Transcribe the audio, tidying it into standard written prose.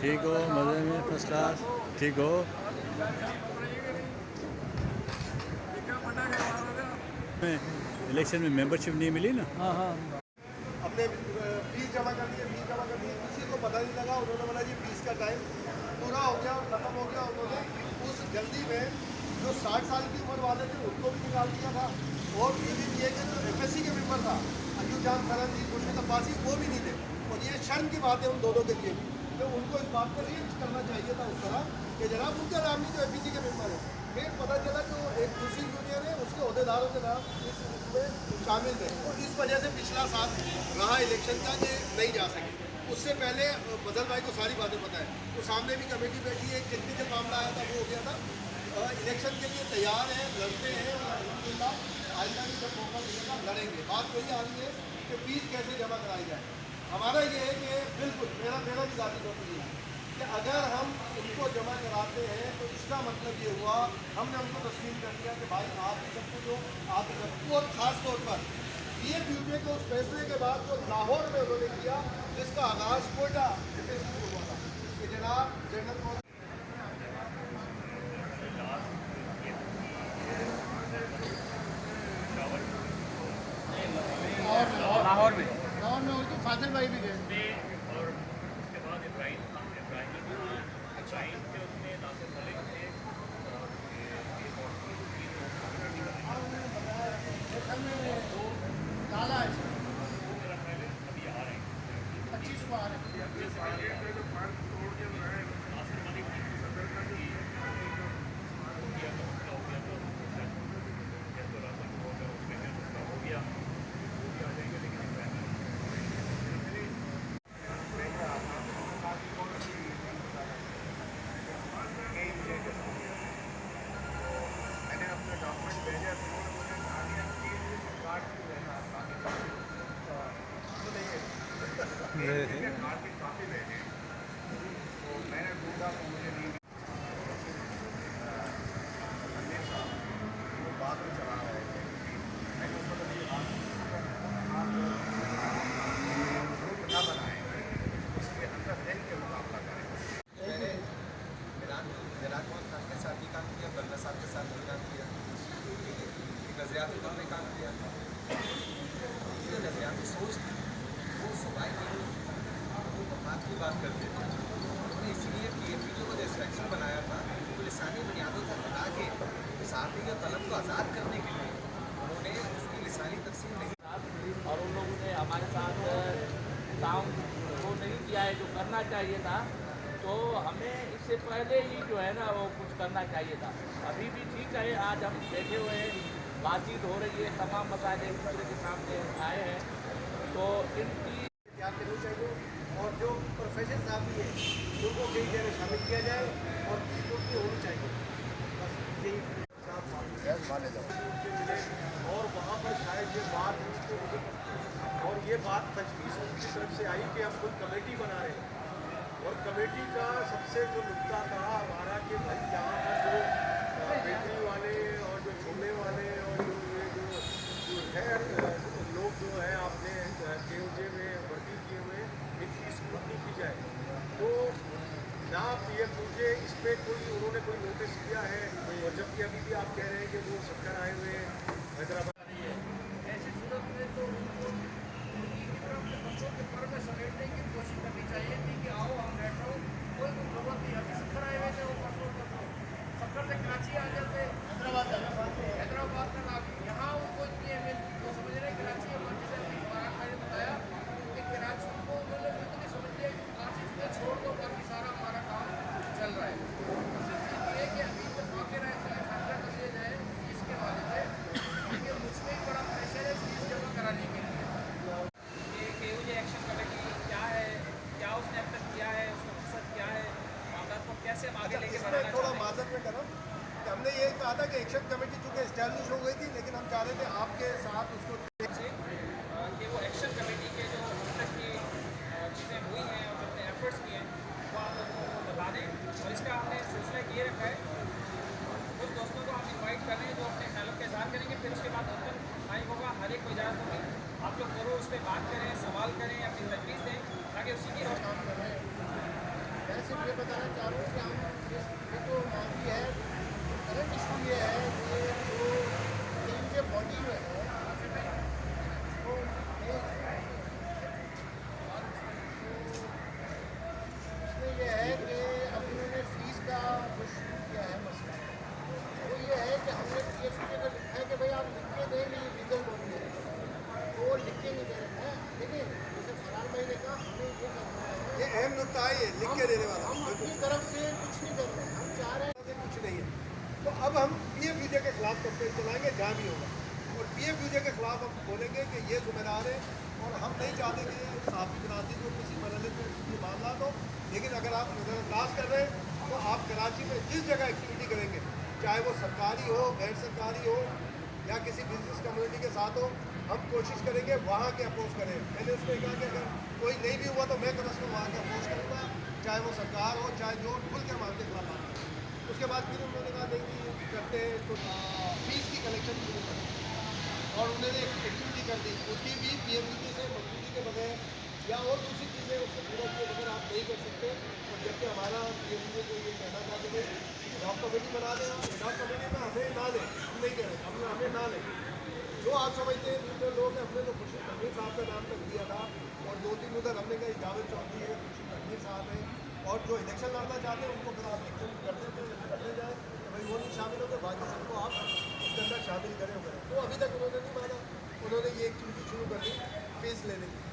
ठीक हो, मज़े में, फर्स्ट क्लास। ठीक हो। इलेक्शन में मेंबरशिप नहीं मिली ना। हाँ हाँ अपने फीस जमा कर दी, फीस जमा कर दी, किसी को पता नहीं लगा। उन्होंने बोला जी फीस का टाइम पूरा हो गया और ख़त्म हो गया। उन्होंने उस जल्दी में जो 60 साल की उम्र वाले थे उनको भी निकाल दिया था, और बीवी ये कि जो FSC के मेंबर था अयूब जान खरन जी, खुर्शीद अब्बासी, वो भी नहीं थे। और ये शर्म की बात है उन दोनों के लिए भी, तो उनको इस बात पर रिएक्ट करना चाहिए था उस तरह कि जनाब उनका नाम नहीं जो FSC के मेंबर है। फिर पता चला कि वो एक दूसरी यूनियन है, उसके अहदेदारों के नाम इस में शामिल थे, और इस वजह से पिछला साल रहा इलेक्शन का कि नहीं जा सके। उससे पहले बदल भाई को सारी बातें पता है, तो सामने भी कमेटी बैठी है, एक टेक्निकल मामला आया था, वो हो गया था। इलेक्शन के लिए तैयार हैं, लड़ते हैं, अल्हम्दुलिल्लाह आइंदा भी जब मौका मिलेगा लड़ेंगे। बात वही आ रही है कि फीस कैसे जमा कराई जाए। हमारा ये है कि बिल्कुल मेरा भी ज़ाती तौर पर ये है कि अगर हम उनको जमा कराते हैं तो इसका मतलब ये हुआ हमने उनको तस्लीम कर दिया कि भाई आप ही सब कुछ हो, आप ही सब कुछ। और ख़ास तौर पर PFUJ के उस फैसले के बाद जो लाहौर में उन्होंने किया, जिसका आगाज़ कोयटा से हुआ था कि जनाब जनरल लाहौर में हुई थी, फाजिल भाई भी गए। और उसके बाद इब्राहिम के उसमें नासिर मलिक थे डाला है अभी आ रहे हैं 25 को आ रहे हैं। नासिर मलिक की हो गया तो रास्ता हो गया उसमें हो गया आ जाएंगे। लेकिन मैंने अपने डॉक्यूमेंट भेजे, कार्ड की काफ़ी भेजे, तो मैंने ढूंढा तो मुझे नहीं हमेशा वो बाद में चला रहा है। मैंने उसको तो नहीं ग्रुप क्या बनाएंगे, उसके अंदर रह के मुकाबला करेंगे। मैंने मिराज मोहन खान के साथ भी काम किया, बल्ला साहब के साथ भी काम किया, नजरियाती तौर पर काम किया। जो नजरियाती सोच थी वो सुबह की वो बात की बात करते थे। उन्होंने इसलिए PFUJ को डिस्ट्रैक्शन बनाया था, तो लिसानी बुनियादों से हटा के साथी के तलब को आज़ाद करने के लिए उन्होंने उसकी लिसानी तकसीम नहीं। और उन लोगों ने हमारे साथ काम वो नहीं किया है जो करना चाहिए था। तो हमें इससे पहले ही जो है ना वो कुछ करना चाहिए था। अभी भी ठीक है, आज हम बैठे हुए हैं, बातचीत हो रही है, तमाम मसाइल एक दूसरे के सामने आए हैं, तो इनकी तैयार करनी चाहिए। और जो प्रोफेशन साफी है उनको कई जगह शामिल किया जाए और उसकी होनी चाहिए। बस यही माने जाओ। और वहाँ पर शायद ये बात और ये बात तजवीज़ उनकी तरफ से आई कि हम कोई कमेटी बना रहे हैं, और कमेटी का सबसे जो नुकता था हमारा कि भाई यहाँ पर जो बेकरी वाले और जो छोले वाले और जो है लोग जो है आपने KUJ में भर्ती किए हुए इनकी स्क्रूटनी की जाए। तो ना PFUJ इस पर उन्होंने कोई नोटिस किया है, और जबकि अभी भी आप कह रहे हैं कि वो सबकर आए हुए हैदराबाद नहीं है। ऐसी सूरत में तो उनको उनकी तरफ से बच्चों के पर में समेटने की कोशिश करनी चाहिए थी कि आओ हम बैठ रहो, कोई जरूरत नहीं। अभी सक्कर आए हुए थे, वो परसों सक्कर से कराची आ जाते, हैदराबाद तक आ गए। यहाँ उनको इतनी अहमियत वो समझ रहे कराची है, जैसे मैंने बताया कि कराची को उन्होंने इतनी समझ लिया कि कराची से छोड़ दो, बाकी सारा हमारा काम चल रहा है। सिर्फ ये कि अभी इतफाक़ राय से फैसला कर लिया जाए इसके बारे में कि मुझ में बड़ा प्रेशर है फीस जमा कराने के लिए। ये KUJ एक्शन कमेटी क्या है, क्या उसने अब तक किया है, उसका मकसद क्या है, मामला को कैसे हम आगे लेके बढ़ाना थोड़ा चाहते हैं। माजर में करूँ कि हमने ये कहा था कि एक्शन कमेटी चूँकि इस्टेब्लिश हो गई थी, लेकिन हम चाह रहे थे आपके साथ उसको कि वो एक्शन कमेटी के जो अब तक की चीज़ें हुई हैं और जो अपने एफर्ट्स किए हैं वो आप लोगों को बता दें। और इसका हमने सिलसिला ये रखा है, उन दोस्तों को हम इन्वाइट कर रहे हैं जो अपने ख्यालों का इजहार करेंगे, फिर उसके बाद ओपन माइक होगा, हर एक को इजाज़त होगी। आप लोग ज़रूर उस पर बात करें, सवाल करें, अपनी तजवीज़ दें, ताकि उसी की काम कर रहे हैं। ऐसे बताना चाह रहा हूँ कि हम ये तो माफी है, करंट इशू ये है कि जो इनके बॉडी जो है वो उसमें ये है कि अब इन्होंने फीस का जो शुरू किया है मसला, वो ये है कि हमने PF के अगर लिखा है कि भाई आप लिख के देंगे ये लीगल बॉडी है, तो वो लिख के नहीं दे रहे हैं। लेकिन जैसे फरहान भाई ने कहा हमें ये करना है, ये अहम नुकता है, ये लिख के देने वाला हम अपनी तरफ से कुछ नहीं कर रहे हैं, हम चाह रहे हैं से कुछ नहीं है। तो अब हम PF वीजा के खिलाफ कंपेन चलाएंगे जहाँ भी होगा, और PF वीजा के खिलाफ हम बोलेंगे कि ये जिम्मेदार है, और हम नहीं चाहते कि ये साफी कराची को किसी मरहले में ये मामला हो। लेकिन अगर आप नज़रअंदाज कर रहे हैं तो आप कराची में जिस जगह एक्टिविटी करेंगे, चाहे वो सरकारी हो, गैर सरकारी हो, या किसी बिजनेस कम्युनिटी के साथ हो, हम कोशिश करेंगे वहाँ के अपोज करें। मैंने उसमें कहा कि अगर कोई नहीं भी हुआ तो मैं कम अज़ कम वहाँ के अपोज करूँगा, चाहे वो सरकार हो, चाहे जो खुल के हमारे खिलाफ आए। उसके बाद फिर उन्होंने कहा नहीं कि करते हैं तो फीस की कलेक्शन शुरू करें, और उन्होंने एक एक्टिविटी कर दी, उसकी भी PFVJ से मंजूरी के बगैर या और दूसरी चीज़ें उसको पूरा किए बगैर आप नहीं कर सकते। और जबकि हमारा PFVJ को ये कहना था कि भाई एडॉप कमेटी बना दें, एडॉप कमेटी में हमें ना लें, हम नहीं कह रहे, हमें ना लें। जो आप समझते हैं जो लोग अपने तो खुशी तनवीर साहब का नाम तक दिया था, और 2-3 उधर हमने कहा जावेद चौधरी है, खुशी तनवीर साहब है, और जो इलेक्शन लड़ना चाहते हैं उनको फिर आप इलेक्शन करते जाए तो भाई वो नहीं शामिल होते, बाकी सबको आप उसके अंदर शामिल करें। तो अभी तक उन्होंने नहीं माना, उन्होंने ये एक्टिविटी शुरू कर दी फीस लेने की।